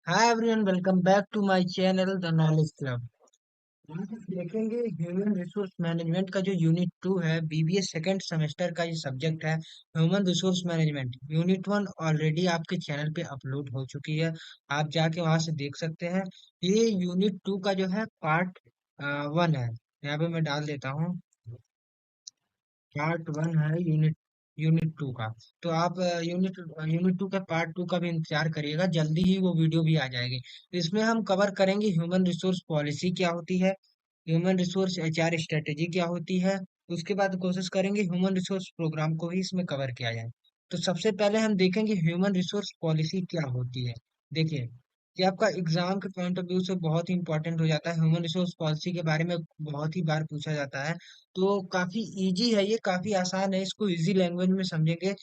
Hi everyone, welcome back to my channel the knowledge club. आज हम देखेंगे human resource management का जो यूनिट 2 है। बीबीए सेकंड सेमेस्टर का ये सब्जेक्ट है, human resource management. Unit 1 already आपके चैनल पे अपलोड हो चुकी है, आप जाके वहां से देख सकते हैं। ये यूनिट 2 का जो है पार्ट 1 है। यहाँ पे मैं डाल देता हूँ, पार्ट 1 है यूनिट यूनिट 2 का। तो आप यूनिट 2 के पार्ट 2 का भी इंतजार करिएगा, जल्दी ही वो वीडियो भी आ जाएगी। इसमें हम कवर करेंगे ह्यूमन रिसोर्स पॉलिसी क्या होती है, ह्यूमन रिसोर्स एचआर स्ट्रेटेजी क्या होती है। उसके बाद कोशिश करेंगे ह्यूमन रिसोर्स प्रोग्राम को भी इसमें कवर किया जाए। तो सबसे पहले हम देखेंगे ह्यूमन रिसोर्स पॉलिसी क्या होती है। देखिए, ये आपका एग्जाम के पॉइंट ऑफ व्यू से बहुत ही इंपॉर्टेंट हो जाता है। ह्यूमन रिसोर्स पॉलिसी के बारे में बहुत ही बार पूछा जाता है। तो काफी इजी है, ये काफी आसान है, इसको इजी लैंग्वेज में समझेंगे,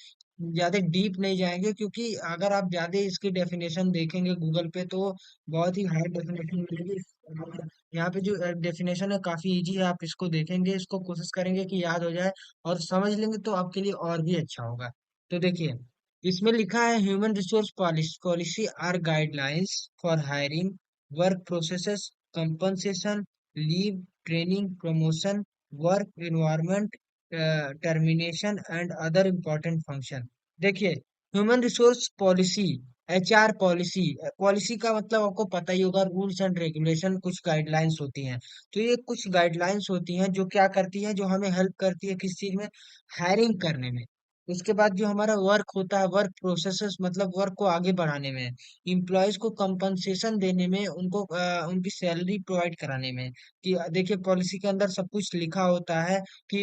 ज्यादा डीप नहीं जाएंगे, क्योंकि अगर आप ज्यादा इसकी डेफिनेशन देखेंगे गूगल पे तो बहुत ही हार्ड डेफिनेशन मिलेगी। और यहाँ पे जो डेफिनेशन है काफी इजी है, आप इसको देखेंगे, इसको कोशिश करेंगे कि याद हो जाए और समझ लेंगे तो आपके लिए और भी अच्छा होगा। तो देखिए, इसमें लिखा है human resource policy are guidelines for hiring, work processes, compensation, leave, training, promotion, work environment, termination and other important function. देखिए, human resource policy, HR policy, policy का मतलब आपको पता ही होगा, रूल्स एंड रेगुलेशन, कुछ गाइडलाइंस होती हैं। तो ये कुछ गाइडलाइंस होती हैं जो क्या करती है, जो हमें हेल्प करती है किस चीज में, हायरिंग करने में। उसके बाद जो हमारा वर्क होता है, वर्क प्रोसेसेस मतलब वर्क को आगे बढ़ाने में, इम्प्लॉयज को कंपनसेशन देने में, उनको उनकी सैलरी प्रोवाइड कराने में। कि देखिए, पॉलिसी के अंदर सब कुछ लिखा होता है कि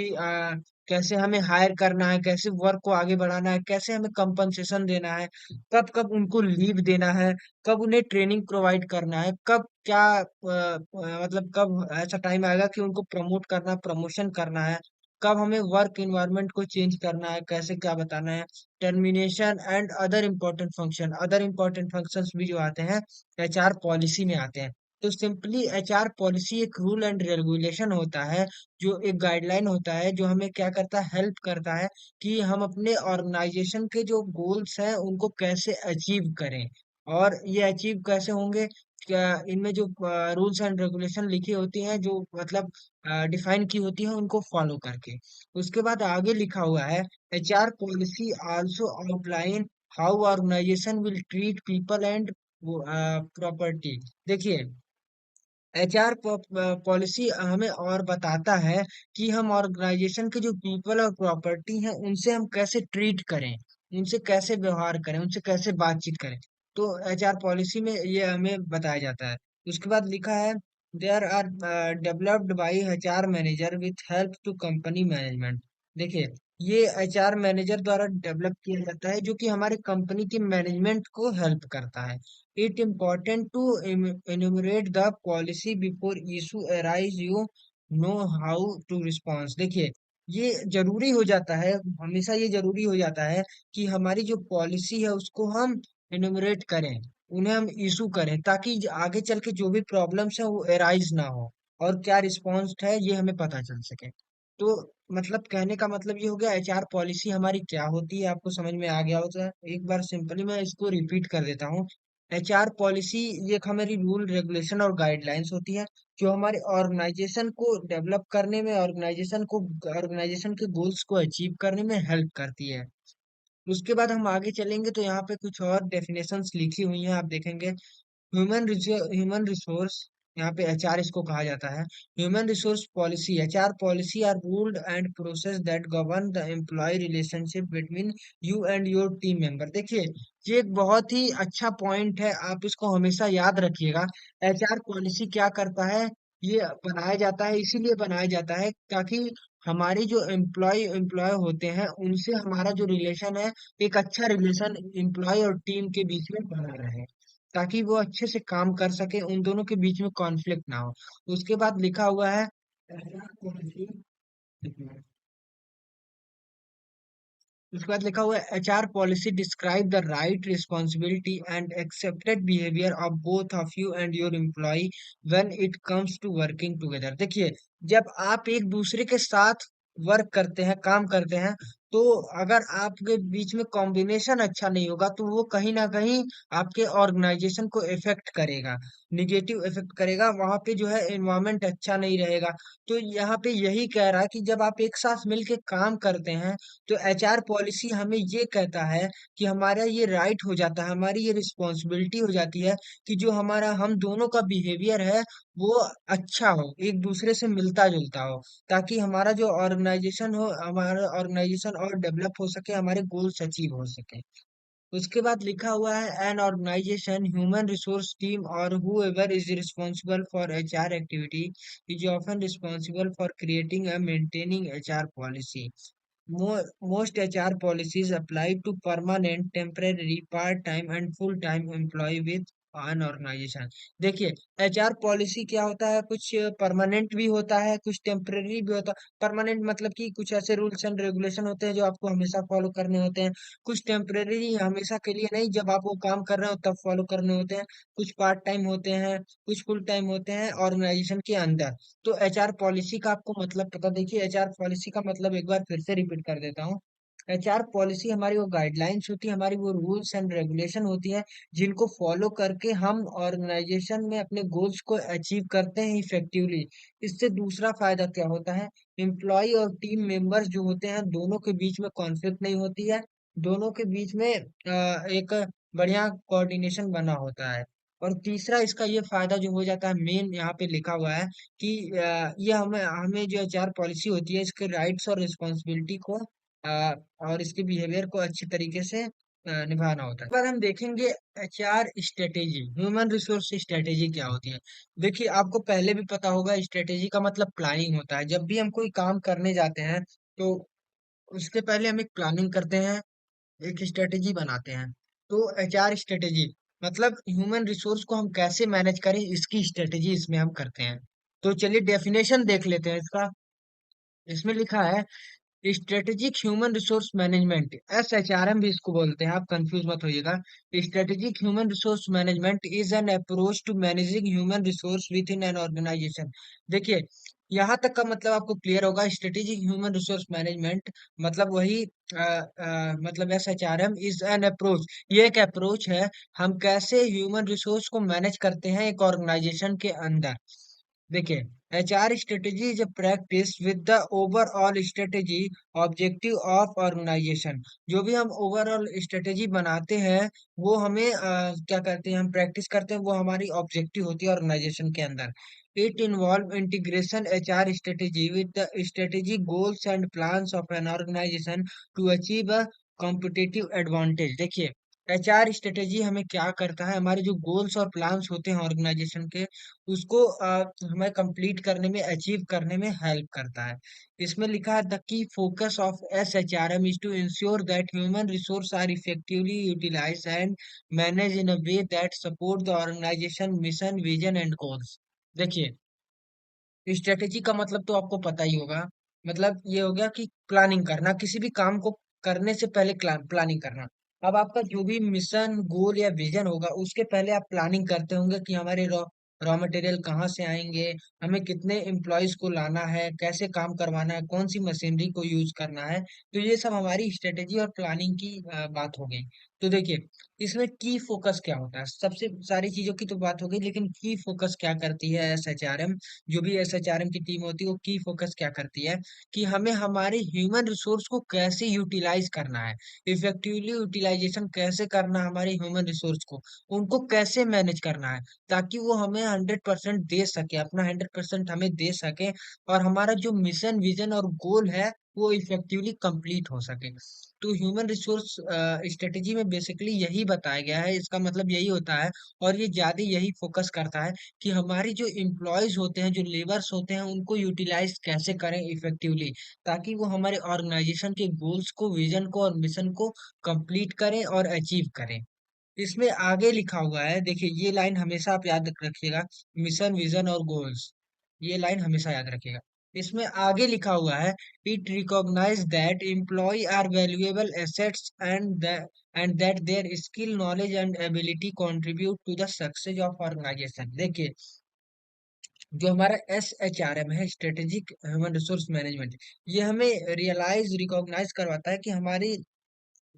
कैसे हमें हायर करना है, कैसे वर्क को आगे बढ़ाना है, कैसे हमें कंपनसेशन देना है, कब कब उनको लीव देना है, कब उन्हें ट्रेनिंग प्रोवाइड करना है, कब क्या मतलब कब ऐसा टाइम आएगा कि उनको प्रमोट करना, प्रमोशन करना है, कब हमें वर्क एनवायरनमेंट को चेंज करना है, कैसे क्या बताना है, termination and other important function. Other important functions भी जो आते हैं एचआर पॉलिसी में आते हैं। तो सिंपली एचआर पॉलिसी एक रूल एंड रेगुलेशन होता है, जो एक गाइडलाइन होता है, जो हमें क्या करता है, हेल्प करता है कि हम अपने ऑर्गेनाइजेशन के जो गोल्स हैं उनको कैसे अचीव करें। और ये अचीव कैसे होंगे, क्या इनमें जो रूल्स एंड रेगुलेशन लिखी होती हैं, जो मतलब डिफाइन की होती है, उनको फॉलो करके। उसके बाद आगे लिखा हुआ है, HR policy also outline how organization will treat people and property. देखिए, एचआर पॉलिसी हमें और बताता है कि हम ऑर्गेनाइजेशन के जो पीपल और प्रॉपर्टी हैं उनसे हम कैसे ट्रीट करें, उनसे कैसे व्यवहार करें, उनसे कैसे बातचीत करें। तो एचआर पॉलिसी में ये हमें बताया जाता है। उसके बाद लिखा है, there are developed by HR manager with help to company management. देखिए, ये एचआर मैनेजर द्वारा डेवलप किया जाता है, जो कि हमारे कंपनी की मैनेजमेंट को हेल्प करता है। It important to enumerate the policy before issue arise, you know how to respond। देखिए, ये जरूरी हो जाता है, हमेशा ये जरूरी हो जाता है कि हमारी जो पॉलिसी है उसको हम एनुमरेट करें, उन्हें हम इशू करें, ताकि आगे चल के जो भी प्रॉब्लम्स है वो अराइज ना हो, और क्या रिस्पॉन्स है ये हमें पता चल सके। तो मतलब कहने का मतलब ये हो गया, एचआर पॉलिसी हमारी क्या होती है, आपको समझ में आ गया होता है। एक बार सिंपली मैं इसको रिपीट कर देता हूँ। एचआर पॉलिसी ये एक हमारी रूल रेगुलेशन और गाइडलाइंस होती है, जो हमारे ऑर्गेनाइजेशन को डेवलप करने में, ऑर्गेनाइजेशन के गोल्स को अचीव करने में हेल्प करती है। उसके बाद हम आगे चलेंगे तो यहाँ पे कुछ और डेफिनेशंस लिखी हुई हैं, आप देखेंगे। ह्यूमन रिसोर्स, यहाँ पे एचआर इसको कहा जाता है। Human resource policy, HR policy are ruled and process that govern the employ relationship between you and your team member. देखिए, ये एक बहुत ही अच्छा पॉइंट है, आप इसको हमेशा याद रखिएगा। एचआर पॉलिसी क्या करता है, ये बनाया जाता है, इसीलिए बनाया जाता है ताकि हमारे जो एम्प्लॉय होते हैं उनसे हमारा जो रिलेशन है, एक अच्छा रिलेशन एम्प्लॉय और टीम के बीच में बना रहे, ताकि वो अच्छे से काम कर सके, उन दोनों के बीच में कॉन्फ्लिक्ट ना हो। उसके बाद लिखा हुआ है, उसके बाद लिखा हुआ है, HR policy describe the right responsibility and accepted behaviour of both of you and your employ when it comes to working together. देखिए, जब आप एक दूसरे के साथ वर्क करते हैं, काम करते हैं, तो अगर आपके बीच में कॉम्बिनेशन अच्छा नहीं होगा तो वो कहीं ना कहीं आपके ऑर्गेनाइजेशन को इफेक्ट करेगा, निगेटिव इफेक्ट करेगा। वहां पे जो है एनवायरनमेंट अच्छा नहीं रहेगा। तो यहाँ पे यही कह रहा है कि जब आप एक साथ मिलके काम करते हैं तो एचआर पॉलिसी हमें ये कहता है कि हमारा ये राइट हो जाता है, हमारी ये रिस्पॉन्सिबिलिटी हो जाती है कि जो हमारा हम दोनों का बिहेवियर है वो अच्छा हो, एक दूसरे से मिलता जुलता हो, ताकि हमारा जो ऑर्गेनाइजेशन हो, हमारा ऑर्गेनाइजेशन और डेवलप हो सके, हमारे गोल्स अचीव हो सके। उसके बाद लिखा हुआ है an organisation human resource team और whoever is responsible for HR activity is often responsible for creating and maintaining HR policy. Most HR policies apply to permanent, temporary, part-time and full-time employee with an organization. देखिए, HR policy क्या होता है, कुछ permanent भी होता है, कुछ temporary भी होता है। परमानेंट मतलब कि कुछ ऐसे रूल्स एंड रेगुलेशन होते हैं जो आपको हमेशा फॉलो करने होते हैं। कुछ टेम्परेरी, हमेशा के लिए नहीं, जब आप वो काम कर रहे हो तब फॉलो करने होते हैं। कुछ पार्ट टाइम होते हैं, कुछ फुल टाइम होते हैं ऑर्गेनाइजेशन के अंदर। तो एचआर पॉलिसी का आपको मतलब पता, देखिए एचआर पॉलिसी का मतलब एक बार फिर से रिपीट कर देता हूँ। एचआर पॉलिसी हमारी वो गाइडलाइंस होती है, हमारी वो रूल्स एंड रेगुलेशन होती है जिनको फॉलो करके हम ऑर्गेनाइजेशन में अपने गोल्स को अचीव करते हैं इफेक्टिवली। इससे दूसरा फायदा क्या होता है, एम्प्लॉय और टीम मेंबर्स जो होते हैं दोनों के बीच में कॉन्फ्लिक्ट नहीं होती है, दोनों के बीच में एक बढ़िया कोऑर्डिनेशन बना होता है। और तीसरा इसका ये फायदा जो हो जाता है, मेन यहाँ पे लिखा हुआ है कि ये हमें हमें जो एचआर पॉलिसी होती है इसके राइट्स और रिस्पॉन्सिबिलिटी को और इसके बिहेवियर को अच्छी तरीके से निभाना होता है। पर हम देखेंगे HR strategy, human resource strategy क्या होती है। देखिए आपको पहले भी पता होगा, स्ट्रेटेजी का मतलब प्लानिंग होता है। जब भी हम कोई काम करने जाते हैं तो उसके पहले हम एक प्लानिंग करते हैं, एक स्ट्रेटेजी बनाते हैं। तो एचआर स्ट्रेटेजी मतलब ह्यूमन रिसोर्स को हम कैसे मैनेज करें, इसकी स्ट्रेटेजी इसमें हम करते हैं। तो चलिए डेफिनेशन देख लेते हैं इसका। इसमें लिखा है strategic human resource management, SHRM भी इसको बोलते हैं, आप कंफ्यूज मत होइएगा। Strategic human resource management is an approach to managing human resource within an organization. देखिए यहाँ तक का मतलब आपको क्लियर होगा। स्ट्रेटेजिक ह्यूमन रिसोर्स मैनेजमेंट मतलब वही मतलब SHRM इज एन अप्रोच, ये एक अप्रोच है, हम कैसे ह्यूमन रिसोर्स को मैनेज करते हैं एक ऑर्गेनाइजेशन के अंदर। देखिए HR strategy is a practice with the overall strategy objective of organisation. जो भी हम ओवरऑल स्ट्रेटेजी बनाते हैं वो हमें क्या करते हैं, हम प्रैक्टिस करते हैं, वो हमारी ऑब्जेक्टिव होती है ऑर्गेनाइजेशन के अंदर। It involve integration HR strategy with the strategy goals and plans of an organisation to achieve a competitive advantage. देखिए एचआर स्ट्रेटेजी हमें क्या करता है, हमारे जो गोल्स और प्लान्स होते हैं ऑर्गेनाइजेशन के, उसको हमें कंप्लीट करने में, अचीव करने में हेल्प करता है। इसमें लिखा है the key focus of SHRM is to ensure that human resource are effectively utilise and manage in a way that support the organisation mission vision and goals. देखिए स्ट्रेटेजी का मतलब तो आपको पता ही होगा, मतलब ये हो गया कि प्लानिंग करना, किसी भी काम को करने से पहले प्लानिंग करना। अब आपका जो भी मिशन गोल या विजन होगा उसके पहले आप प्लानिंग करते होंगे कि हमारे रॉ रॉ मटेरियल कहाँ से आएंगे, हमें कितने एम्प्लॉयज को लाना है, कैसे काम करवाना है, कौन सी मशीनरी को यूज करना है। तो ये सब हमारी स्ट्रेटेजी और प्लानिंग की बात हो गई। तो देखिए इसमें की फोकस क्या होता है, सबसे सारी चीजों की तो बात हो गई, लेकिन की फोकस क्या करती है SHRM, जो भी SHRM की टीम होती है वो की फोकस क्या करती है कि हमें हमारे ह्यूमन रिसोर्स को कैसे यूटिलाइज करना है, इफेक्टिवली यूटिलाइजेशन कैसे करना है हमारे ह्यूमन रिसोर्स को, उनको कैसे मैनेज करना है ताकि वो हमें 100% दे सके, अपना 100% हमें दे सके, और हमारा जो मिशन विजन और गोल है वो इफेक्टिवली कंप्लीट हो सके। तो ह्यूमन रिसोर्स स्ट्रेटेजी में बेसिकली यही बताया गया है, इसका मतलब यही होता है। और ये ज्यादा यही फोकस करता है कि हमारी जो एम्प्लॉयज होते हैं, जो लेबर्स होते हैं, उनको यूटिलाइज कैसे करें इफेक्टिवली, ताकि वो हमारे ऑर्गेनाइजेशन के गोल्स को, विजन को और मिशन को कंप्लीट करें और अचीव करें। इसमें आगे लिखा हुआ है, देखिए ये लाइन हमेशा आप याद रखिएगा, मिशन विजन और गोल्स, ये लाइन हमेशा याद रखिएगा। इसमें आगे लिखा हुआ है it recognise that employ are valuable assets and that their skill knowledge and ability contribute to the success of organisation. देखिए जो हमारा SHRM है, स्ट्रेटेजिक ह्यूमन रिसोर्स मैनेजमेंट, ये हमें रिकॉग्नाइज करवाता है कि हमारी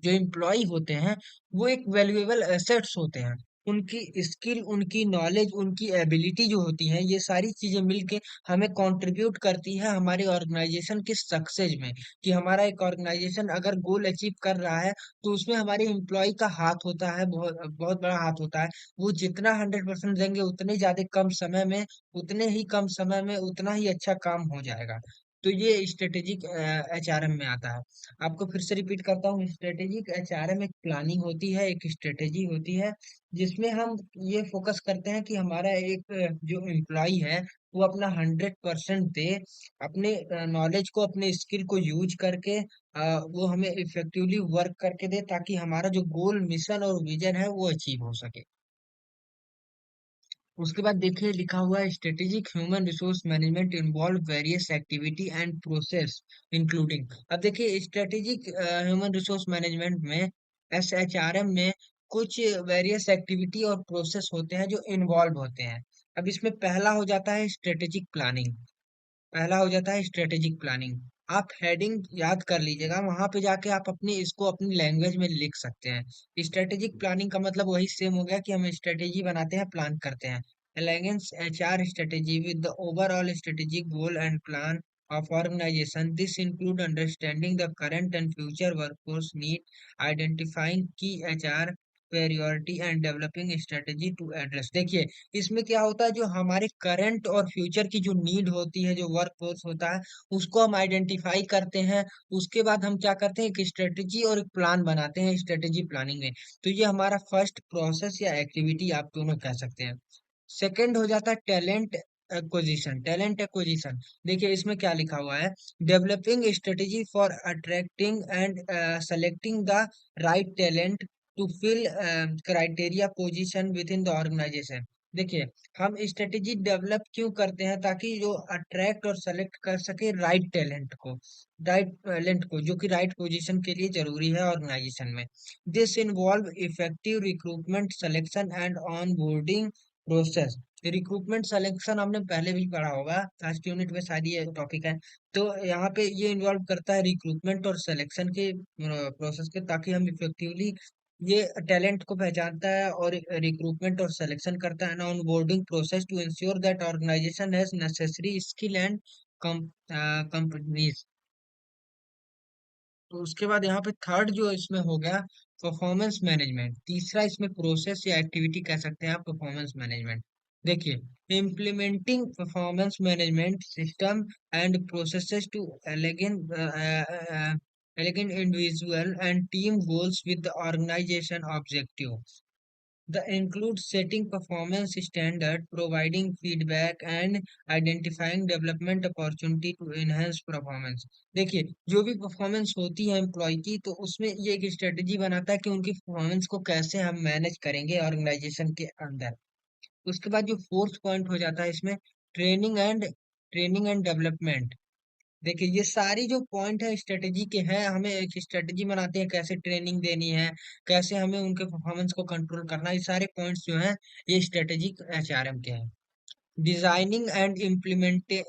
जो एम्प्लॉय होते हैं वो एक वैल्यूएबल एसेट्स होते हैं। उनकी स्किल, उनकी नॉलेज, उनकी एबिलिटी जो होती है, ये सारी चीजें मिलके हमें कंट्रीब्यूट करती है हमारे ऑर्गेनाइजेशन के सक्सेस में। कि हमारा एक ऑर्गेनाइजेशन अगर गोल अचीव कर रहा है तो उसमें हमारे एम्प्लॉय का हाथ होता है, बहुत बहुत बड़ा हाथ होता है। वो जितना 100% देंगे उतने ज्यादा कम समय में, उतने ही कम समय में उतना ही अच्छा काम हो जाएगा। तो ये स्ट्रेटेजिक HRM में आता है। आपको फिर से रिपीट करता हूँ, स्ट्रेटेजिक HRM एक प्लानिंग होती है, एक स्ट्रेटेजी होती है, जिसमें हम ये फोकस करते हैं कि हमारा एक जो एम्प्लॉय है वो अपना 100% दे, अपने नॉलेज को, अपने स्किल को यूज करके वो हमें इफेक्टिवली वर्क करके दे, ताकि हमारा जो गोल, मिशन और विजन है वो अचीव हो सके। उसके बाद देखिए लिखा हुआ है, strategic human resource management involve various activity and process including. अब देखिए स्ट्रेटेजिक ह्यूमन रिसोर्स मैनेजमेंट में, SHRM में, कुछ वेरियस एक्टिविटी और प्रोसेस होते हैं जो इन्वॉल्व होते हैं। अब इसमें पहला हो जाता है स्ट्रेटेजिक प्लानिंग। पहला हो जाता है स्ट्रेटेजिक प्लानिंग। आप हेडिंग याद कर लीजिएगा, वहां पे जाके आप अपनी इसको अपनी लैंग्वेज में लिख सकते हैं। स्ट्रेटेजिक प्लानिंग का मतलब वही सेम हो गया कि हम स्ट्रेटेजी बनाते हैं, प्लान करते हैं। एलाइंस HR strategy with the overall strategic goal and plan of organization. This include understanding the current and future workforce need, identifying key HR priority and developing strategy to address। देखिए इसमें क्या होता है, जो हमारे करंट और फ्यूचर की जो नीड होती है, जो वर्क फोर्स होता है, उसको हम आइडेंटिफाई करते हैं। उसके बाद हम क्या करते हैं, एक स्ट्रेटेजी और एक प्लान बनाते हैं स्ट्रेटेजी प्लानिंग में। तो ये हमारा फर्स्ट प्रोसेस या एक्टिविटी आप दोनों कह सकते हैं। सेकंड हो जाता है टैलेंट एक्विजिशन। टैलेंट एक्विजिशन, देखिए इसमें क्या लिखा हुआ है, developing strategy for attracting and selecting the right talent to fill criteria position within the organisation. देखिए हम स्ट्रेटेजी डेवलप क्यों करते हैं, ताकि जो अट्रैक्ट और सेलेक्ट कर सके राइट टैलेंट को, जो कि राइट पोजीशन के लिए जरूरी है ऑर्गेनाइजेशन में। This involve effective recruitment, selection and on boarding process. Recruitment selection हमने पहले भी पढ़ा होगा, फर्स्ट यूनिट में शायद ये टॉपिक है। तो यहाँ पे ये इन्वॉल्व करता है रिक्रूटमेंट और सिलेक्शन के प्रोसेस के, ताकि हम इफेक्टिवली ये टैलेंट को पहचानता है और रिक्रूटमेंट और सिलेक्शन करता है ना, onboarding process to ensure that organisation has necessary skill and companies. तो उसके बाद यहाँ पे थर्ड जो इसमें हो गया, परफॉर्मेंस मैनेजमेंट। तीसरा इसमें प्रोसेस या एक्टिविटी कह सकते हैं आप, परफॉर्मेंस मैनेजमेंट। देखिए implementing performance management system and processes to elegant individual and team goals with the organisation objective. The include setting performance standard, providing feedback, and identifying development opportunity to enhance performance। देखिए जो भी performance होती है employ की, तो उसमें ये एक स्ट्रेटेजी बनाता है कि उनकी परफॉर्मेंस को कैसे हम मैनेज करेंगे ऑर्गेनाइजेशन के अंदर। उसके बाद जो फोर्थ पॉइंट हो जाता है इसमें, ट्रेनिंग एंड डेवलपमेंट। देखिए ये सारी जो पॉइंट है स्ट्रेटेजी के हैं, हमें एक स्ट्रेटेजी बनाते हैं कैसे ट्रेनिंग देनी है, कैसे हमें उनके परफॉर्मेंस को कंट्रोल करना है, ये सारे पॉइंट्स जो हैं ये स्ट्रेटेजी HRM के हैं। Designing and implementing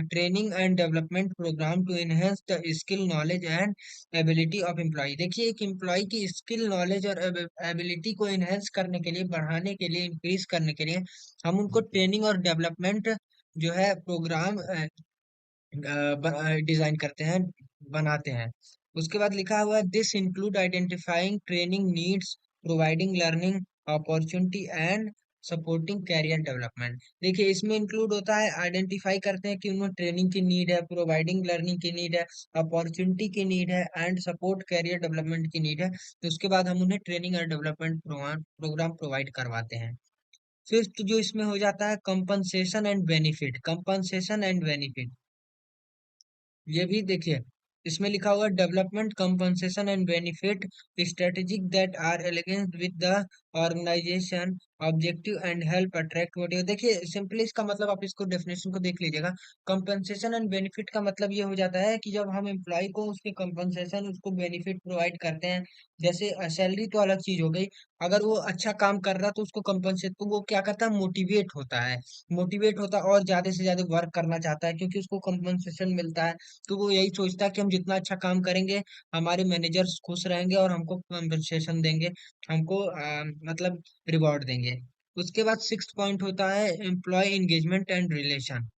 training and development program to enhance the skill, knowledge and ability of employ. देखिए एक एम्प्लॉय की स्किल, नॉलेज और एबिलिटी को एनहेंस करने के लिए, बढ़ाने के लिए, इंक्रीज करने के लिए हम उनको ट्रेनिंग और डेवलपमेंट जो है प्रोग्राम डिजाइन करते हैं, बनाते हैं। उसके बाद लिखा हुआ है, this include identifying training needs, providing learning opportunity and supporting career development. देखिए इसमें इंक्लूड होता है, आइडेंटिफाई करते हैं कि उन्हें ट्रेनिंग की नीड है, प्रोवाइडिंग लर्निंग की नीड है, अपॉर्चुनिटी की नीड है एंड सपोर्ट कैरियर डेवलपमेंट की नीड है। तो उसके बाद हम उन्हें ट्रेनिंग और डेवलपमेंट प्रोग्राम प्रोवाइड करवाते हैं। फिफ्थ जो इसमें हो जाता है, compensation and benefit. Compensation and benefit, ये भी देखिए इसमें लिखा हुआ development compensation and benefit strategic that are elegant with the organisation, objective and help attract motive. देखिए सिंपली इसका मतलब आप इसको डेफिनेशन को देख लीजिएगा। कंपनसेशन एंड बेनिफिट का मतलब ये हो जाता है कि जब हम एम्प्लॉय को उसके कंपनसेशन, उसको बेनिफिट प्रोवाइड करते हैं। जैसे सैलरी तो अलग चीज हो गई, अगर वो अच्छा काम कर रहा तो उसको कंपनसेट, तो वो क्या करता है, मोटिवेट होता है। मोटिवेट होता है और ज्यादा से ज्यादा वर्क करना चाहता है क्योंकि उसको कंपनसेशन मिलता है। तो वो यही सोचता है कि हम जितना अच्छा काम करेंगे हमारे मैनेजर्स खुश रहेंगे और हमको कंपनसेशन देंगे, हमको मतलब रिवॉर्ड देंगे। उसके बाद सिक्स पॉइंट होता है employ engagement and relation.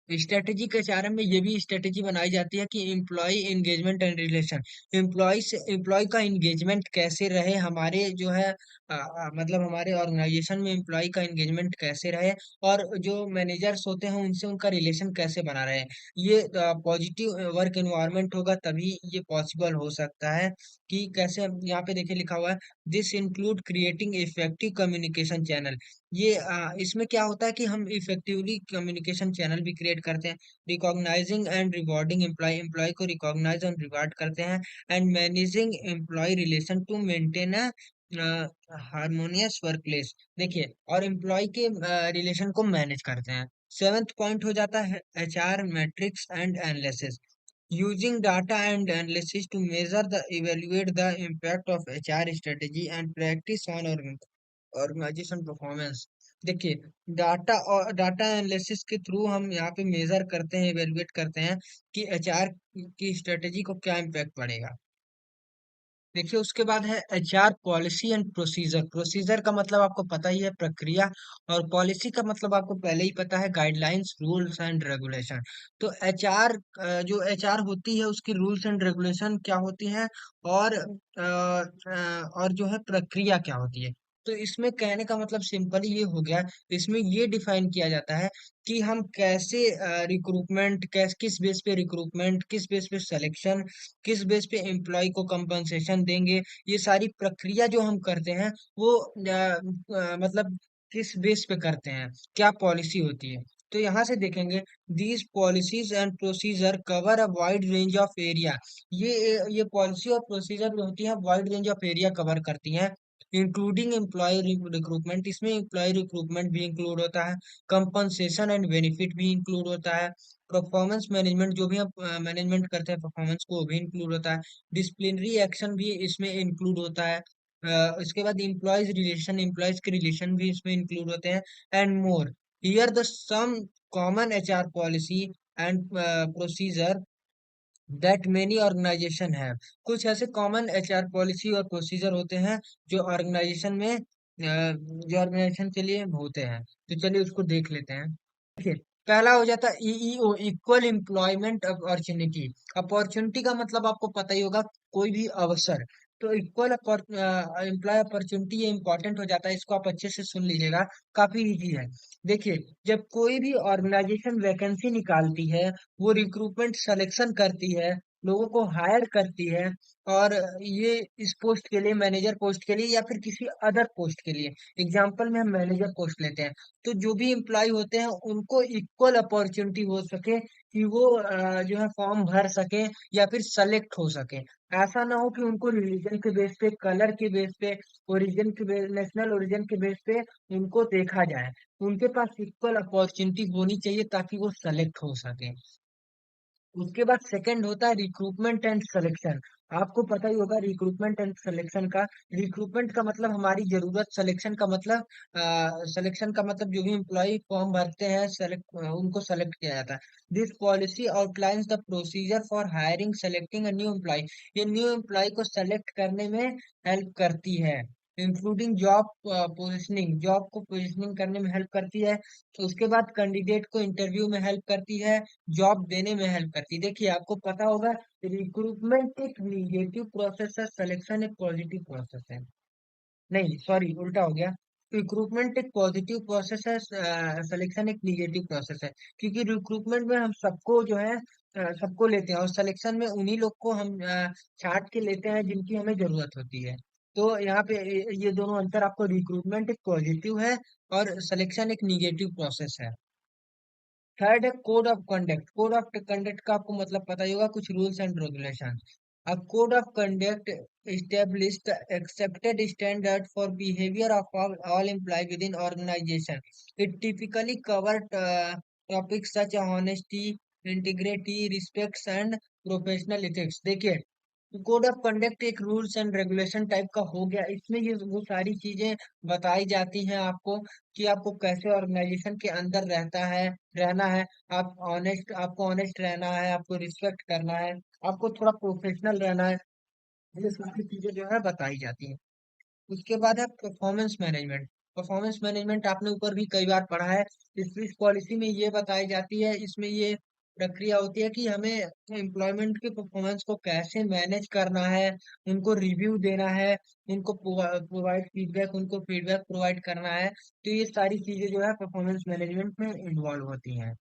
Strategy के एचआरएम में ये भी स्ट्रेटेजी बनाई जाती है कि employ engagement and relation, employ से एम्प्लॉय का एंगेजमेंट कैसे रहे हमारे जो है मतलब हमारे ऑर्गेनाइजेशन में एम्प्लॉय का एंगेजमेंट कैसे रहे, और जो मैनेजर्स होते हैं उनसे उनका रिलेशन कैसे बना रहे। ये पॉजिटिव वर्क एनवायरनमेंट होगा तभी ये पॉसिबल हो सकता है। कि कैसे, यहाँ पे देखिए लिखा हुआ है, this include creating effective communication channel. ये इसमें क्या होता है कि हम इफेक्टिवली कम्युनिकेशन चैनल भी क्रिएट करते हैं। Recognising and rewarding employ, employ को रिकॉग्नाइज और रिवार्ड करते हैं। And managing employ relation to maintain a harmonious work place. देखिए और एम्प्लॉय के रिलेशन को मैनेज करते हैं। सेवेंथ पॉइंट हो जाता है HR matrix and analysis, using data and analysis to measure the evaluate the impact of HR strategy and practice on organisation performance. देखिए डाटा और डाटा एनालिसिस के थ्रू हम यहाँ पे मेजर करते हैं, इवेलुएट करते हैं कि एचआर की स्ट्रेटेजी को क्या इम्पैक्ट पड़ेगा। देखिए उसके बाद है HR policy and procedure. Procedure का मतलब आपको पता ही है, प्रक्रिया। और पॉलिसी का मतलब आपको पहले ही पता है, गाइडलाइंस रूल्स एंड रेगुलेशन। तो एचआर जो एचआर होती है उसकी रूल्स एंड रेगुलेशन क्या होती हैं, और और जो है प्रक्रिया क्या होती है। तो इसमें कहने का मतलब सिंपली ये हो गया, इसमें ये डिफाइन किया जाता है कि हम कैसे रिक्रूटमेंट, कैस किस बेस पे रिक्रूटमेंट, किस बेस पे सिलेक्शन, किस बेस पे एम्प्लॉय को कंपनसेशन देंगे। ये सारी प्रक्रिया जो हम करते हैं वो मतलब किस बेस पे करते हैं, क्या पॉलिसी होती है। तो यहाँ से देखेंगे, these policies and procedure cover a wide range of area. ये पॉलिसी और प्रोसीजर जो होती है wide range of area cover करती हैं, इंक्लूडिंग एम्प्लॉय रिक्रूटमेंट। इसमें एम्प्लॉय रिक्रूटमेंट भी इंक्लूड होता है, कंपनसेशन एंड बेनिफिट भी इंक्लूड होता है, परफॉर्मेंस मैनेजमेंट जो भी हम मैनेजमेंट करते हैं परफॉर्मेंस को, वो भी इंक्लूड होता है, डिसिप्लिनरी एक्शन भी इसमें इंक्लूड होता है। इसके बाद इम्प्लॉयज रिलेशन, इम्प्लॉयज के रिलेशन भी इसमें इंक्लूड होते हैं, and more. Here the some common HR policy and procedure that many organisation है। कुछ ऐसे कॉमन एचआर पॉलिसी और प्रोसीजर होते हैं जो ऑर्गेनाइजेशन में जो ऑर्गेनाइजेशन के लिए होते हैं। तो चलिए उसको देख लेते हैं। देखिए पहला हो जाता है ईईओ, इक्वल एम्प्लॉयमेंट अपॉर्चुनिटी। अपॉर्चुनिटी का मतलब आपको पता ही होगा, कोई भी अवसर। तो इक्वल एम्प्लॉय अपॉर्चुनिटी ये इंपॉर्टेंट हो जाता है, इसको आप अच्छे से सुन लीजिएगा, काफी इजी है। देखिए जब कोई भी ऑर्गेनाइजेशन वैकेंसी निकालती है, वो रिक्रूटमेंट सिलेक्शन करती है, लोगों को हायर करती है, और ये इस पोस्ट के लिए, मैनेजर पोस्ट के लिए या फिर किसी अदर पोस्ट के लिए, एग्जाम्पल में हम मैनेजर पोस्ट लेते हैं। तो जो भी एम्प्लॉय होते हैं उनको इक्वल अपॉर्चुनिटी हो सके कि वो जो है फॉर्म भर सके या फिर सेलेक्ट हो सके। ऐसा ना हो कि उनको रिलीजन के बेस पे, कलर के बेस पे, ओरिजिन के बेस, नेशनल ओरिजिन के बेस पे उनको देखा जाए। उनके पास इक्वल अपॉर्चुनिटी होनी चाहिए ताकि वो सेलेक्ट हो सके। उसके बाद सेकंड होता है रिक्रूटमेंट एंड सिलेक्शन। आपको पता ही होगा रिक्रूटमेंट एंड सिलेक्शन का। रिक्रूटमेंट का मतलब हमारी जरूरत, सिलेक्शन का मतलब सिलेक्शन का मतलब जो भी एम्प्लॉय फॉर्म भरते हैं, सेलेक्ट उनको सेलेक्ट किया जाता है। This policy outlines the procedure for hiring selecting a new employ. ये न्यू एम्प्लॉय को सेलेक्ट करने में हेल्प करती है, इंक्लूडिंग जॉब पोजिशनिंग, जॉब को पोजिशनिंग करने में हेल्प करती है। तो उसके बाद कैंडिडेट को इंटरव्यू में हेल्प करती है, जॉब देने में हेल्प करती है। देखिए आपको पता होगा, रिक्रूटमेंट एक निगेटिव प्रोसेस है, सिलेक्शन एक पॉजिटिव प्रोसेस है। नहीं सॉरी, उल्टा हो गया। रिक्रूटमेंट एक पॉजिटिव प्रोसेस है, सिलेक्शन एक निगेटिव प्रोसेस है। क्योंकि रिक्रूटमेंट में हम सबको जो है सबको लेते हैं, और सिलेक्शन में उन्हीं लोग को हम छांट के लेते हैं जिनकी हमें जरूरत होती है। तो यहाँ पे ये दोनों अंतर आपको, रिक्रूटमेंट एक पॉजिटिव है और सिलेक्शन एक निगेटिव प्रोसेस है। थर्ड है code of conduct. Code of conduct का आपको मतलब पता ही होगा, कुछ rules and regulation. A code of conduct establishes the accepted standard for behavior of all employees within organization. It typically covers topics such as honesty, integrity, respect and professional ethics. देखिए, code of conduct एक rules and regulation type का हो गया। इसमें ये वो सारी चीजें बताई जाती हैं आपको कि आपको कैसे ऑर्गेनाइजेशन के अंदर रहना है। आपको ऑनेस्ट रहना है, आपको रिस्पेक्ट करना है, आपको थोड़ा प्रोफेशनल रहना है। ये सारी चीजें जो है बताई जाती हैं। उसके बाद है परफॉर्मेंस मैनेजमेंट। परफॉर्मेंस मैनेजमेंट आपने ऊपर भी कई बार पढ़ा है। इस पॉलिसी में ये बताई जाती है, इसमें ये प्रक्रिया होती है कि हमें एम्प्लॉयमेंट के परफॉर्मेंस को कैसे मैनेज करना है, उनको रिव्यू देना है, उनको उनको फीडबैक प्रोवाइड करना है। तो ये सारी चीजें जो है परफॉर्मेंस मैनेजमेंट में इन्वॉल्व होती हैं।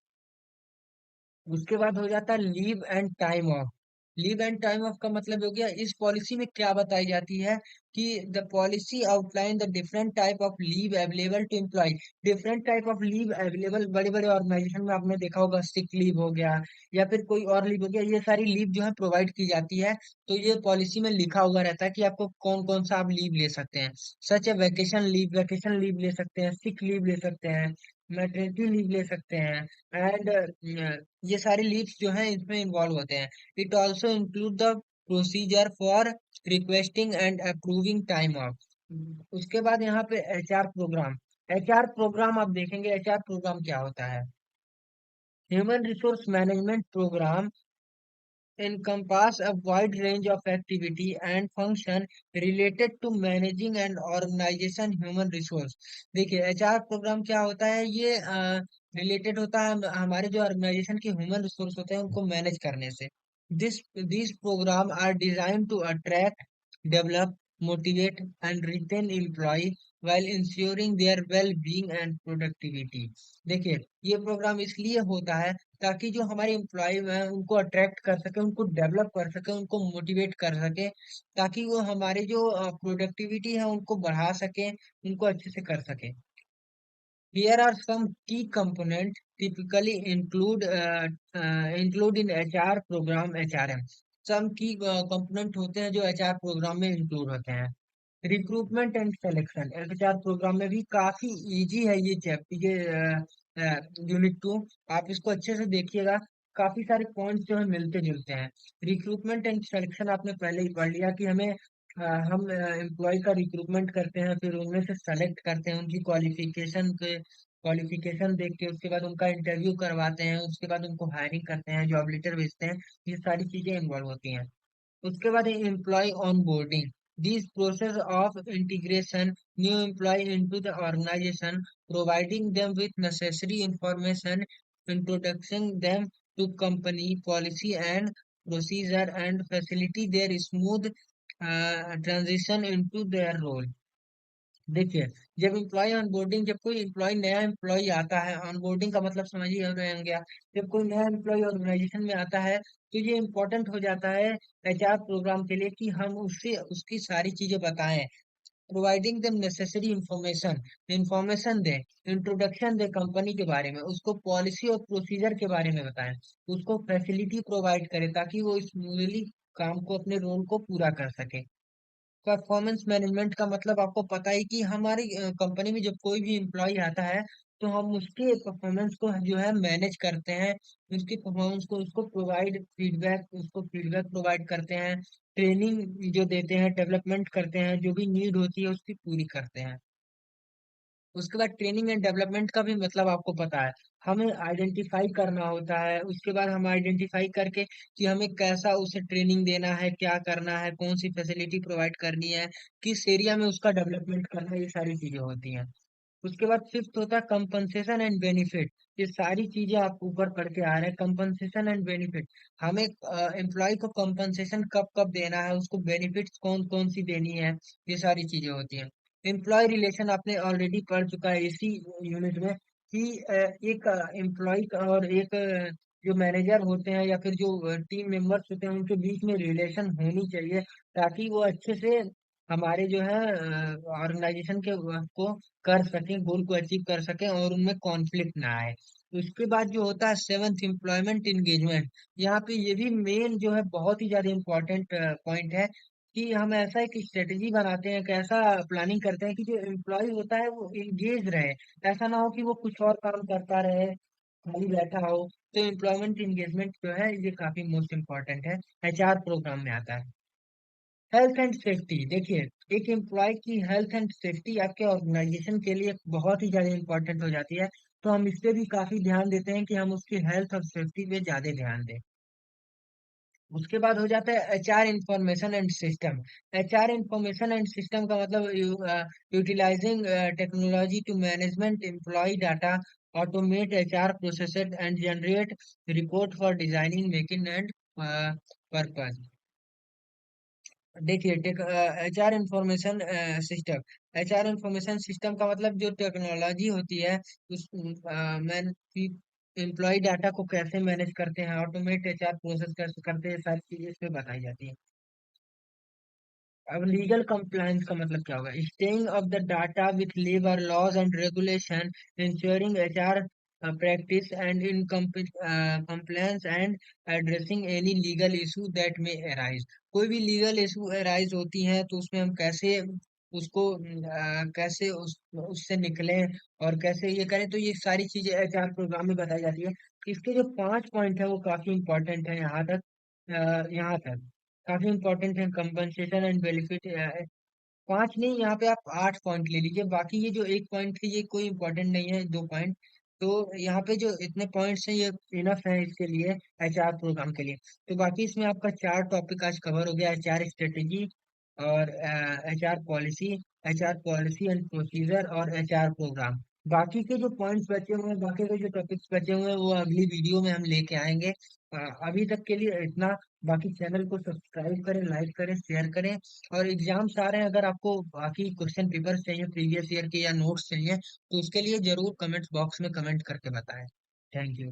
उसके बाद हो जाता है leave and time of. Leave and time of का मतलब हो गया, इस पॉलिसी में क्या बताई जाती है कि the policy outline the different type of leave available to employ. Different type of leave available, बड़े बड़े ऑर्गेनाइजेशन में आपने देखा होगा सिक लीव हो गया या फिर कोई और लीव हो गया, ये सारी लीव जो है प्रोवाइड की जाती है। तो ये पॉलिसी में लिखा हुआ रहता है कि आपको कौन कौन सा आप लीव ले सकते हैं। सच है, वैकेशन लीव ले सकते हैं, सिक लीव ले सकते हैं, मैटरनिटी लीव ले सकते हैं एंड ये सारे लीव्स जो हैं इसमें इन्वॉल्व होते हैं। It also include the procedure for requesting and approving time of. उसके बाद यहाँ पे एचआर प्रोग्राम। एचआर प्रोग्राम आप देखेंगे, एचआर प्रोग्राम क्या होता है। Human resource management program encompass a wide range of activity and function related to managing and organization human resource। देखिए, एचआर प्रोग्राम क्या होता है, ये रिलेटेड होता है हमारे जो ऑर्गेनाइजेशन के ह्यूमन रिसोर्स होते हैं उनको मैनेज करने से। This these program are designed to attract, develop, motivate and retain employee while ensuring their well-being and productivity। देखिए, ये प्रोग्राम इसलिए होता है ताकि जो हमारे एम्प्लॉय हैं उनको अट्रैक्ट कर सके, उनको डेवलप कर सके, उनको मोटिवेट कर सके, ताकि वो हमारे जो प्रोडक्टिविटी है उनको बढ़ा सके, उनको अच्छे से कर सके। Here are some key components typically include in HR program HRM। Some key component होते हैं जो HR प्रोग्राम में इंक्लूड होते हैं। Recruitment and selection, HR program में भी काफी इजी है ये चैप्टर, ये यूनिट 2। आप इसको अच्छे से देखिएगा, काफी सारे पॉइंट्स जो है मिलते जुलते हैं। रिक्रूटमेंट एंड सिलेक्शन आपने पहले ही पढ़ लिया कि हम एम्प्लॉय का रिक्रूटमेंट करते हैं, फिर उनमें से सेलेक्ट करते हैं, उनकी क्वालिफिकेशन देख के उसके बाद उनका इंटरव्यू करवाते हैं, उसके बाद उनको हायरिंग करते हैं, जॉब लेटर भेजते हैं। ये सारी चीजें इन्वॉल्व होती हैं। उसके बाद employ onboarding. This process of integration new employ into the organisation, providing them with necessary information, introduction them to company policy and procedure and facility their smooth transition into their role. देखिए, जब employ onboarding, जब कोई employ नया employ आता है, onboarding का मतलब समझिए हो रहे होंगे आप। जब कोई नया एम्प्लॉय ऑर्गेनाइजेशन में आता है तो ये इम्पोर्टेंट हो जाता है एचआर प्रोग्राम के लिए कि हम उससे उसकी सारी चीजें बताएं। प्रोवाइडिंग देम नेसेसरी इंफॉर्मेशन दें, इंट्रोडक्शन दें कंपनी के बारे में, उसको पॉलिसी और प्रोसीजर के बारे में बताएं, उसको फैसिलिटी प्रोवाइड करें ताकि वो स्मूथली काम को, अपने रोल को पूरा कर सके। परफॉर्मेंस मैनेजमेंट का मतलब आपको पता है कि हमारी कंपनी में जब कोई भी एम्प्लॉय आता है तो हम उसके परफॉर्मेंस को जो है मैनेज करते हैं, उसकी परफॉर्मेंस को उसको फीडबैक प्रोवाइड करते हैं, ट्रेनिंग जो देते हैं, डेवलपमेंट करते हैं, जो भी नीड होती है उसकी पूरी करते हैं। उसके बाद ट्रेनिंग एंड डेवलपमेंट का भी मतलब आपको पता है, हमें आइडेंटिफाई करना होता है। उसके बाद हम आइडेंटिफाई करके कि हमें कैसा उसे ट्रेनिंग देना है, क्या करना है, कौन सी फैसिलिटी प्रोवाइड करनी है, किस एरिया में उसका डेवलपमेंट करना है, ये सारी चीजें होती हैं। उसके बाद फिफ्थ होता है कंपनसेशन एंड बेनिफिट। ये सारी चीजें आप ऊपर पढ़ के आ रहे हैं, कंपनसेशन एंड बेनिफिट। हमें एम्प्लॉय को कंपनसेशन कब कब देना है, उसको बेनिफिट्स कौन कौन सी देनी है, ये सारी चीजें होती हैं। एम्प्लॉय रिलेशन आपने ऑलरेडी पढ़ चुका है इसी यूनिट में कि एक एम्प्लॉय और एक जो मैनेजर होते हैं या फिर जो टीम मेंबर्स होते हैं उनके बीच में रिलेशन होनी चाहिए, ताकि वो अच्छे से हमारे जो है ऑर्गेनाइजेशन के को कर सकें, गोल को अचीव कर सकें और उनमें कॉन्फ्लिक्ट ना आए। उसके बाद जो होता है सेवन्थ एम्प्लॉयमेंट इंगेजमेंट। यहाँ पे ये भी मेन जो है बहुत ही ज्यादा इम्पोर्टेंट पॉइंट है कि हम ऐसा एक स्ट्रेटेजी बनाते हैं, कैसा प्लानिंग करते हैं कि जो एम्प्लॉय होता है वो एंगेज रहे। ऐसा ना हो कि वो कुछ और काम करता रहे, खाली बैठा हो। तो एम्प्लॉयमेंट इंगेजमेंट जो है ये काफी मोस्ट इम्पोर्टेंट है, एचआर प्रोग्राम में आता है। हेल्थ एंड सेफ्टी, देखिए एक एम्प्लॉय की हेल्थ एंड सेफ्टी आपके ऑर्गेनाइजेशन के लिए बहुत ही ज्यादा इंपॉर्टेंट हो जाती है। तो हम इस पे भी काफी ध्यान देते हैं कि हम उसकी हेल्थ और सेफ्टी पे ज्यादा ध्यान दें। उसके बाद हो जाता है HR information and system. HR information and system का मतलब utilizing technology to management employ data, automate HR processes and generate report for designing making and purpose. देखिए HR information system. HR information system का मतलब जो technology होती है उस man employ data को कैसे मैनेज करते हैं, ऑटोमेट एचआर प्रोसेस कैसे करते हैं, सारी चीजें इसमें बताई जाती है। अब लीगल कंप्लायंस का मतलब क्या होगा? Staying of the data with labour laws and regulation, ensuring HR practice and in compliance and addressing any legal issue that may arise. कोई भी लीगल इशू अराइज होती है तो उसमें हम कैसे उसको कैसे उससे निकलें और कैसे ये करें, तो ये सारी चीजें एचआर प्रोग्राम में बताई जाती है। इसके जो 5 पॉइंट है वो काफी इंपॉर्टेंट है यहाँ तक। यहाँ तक काफी इंपॉर्टेंट है, कंपनसेशन एंड बेनिफिट। पांच नहीं, यहाँ पे आप 8 पॉइंट ले लीजिए, बाकी ये जो एक पॉइंट है ये कोई इंपॉर्टेंट नहीं है, 2 पॉइंट। तो यहाँ पे जो इतने पॉइंट्स हैं ये इनफ है इसके लिए, एचआर प्रोग्राम के लिए। तो बाकी इसमें आपका 4 टॉपिक आज कवर हो गया, एचआर स्ट्रेटेजी और एचआर पॉलिसी एंड प्रोसीजर और एचआर प्रोग्राम। बाकी के जो पॉइंट्स बचे हुए हैं, बाकी के जो टॉपिक्स बचे हुए हैं वो अगली वीडियो में हम लेके आएंगे। अभी तक के लिए इतना। बाकी चैनल को सब्सक्राइब करें, लाइक करें, शेयर करें। और एग्जाम्स आ रहे हैं, अगर आपको बाकी क्वेश्चन पेपर चाहिए प्रीवियस ईयर के या नोट्स चाहिए तो उसके लिए जरूर कमेंट्स बॉक्स में कमेंट करके बताएं। Thank you.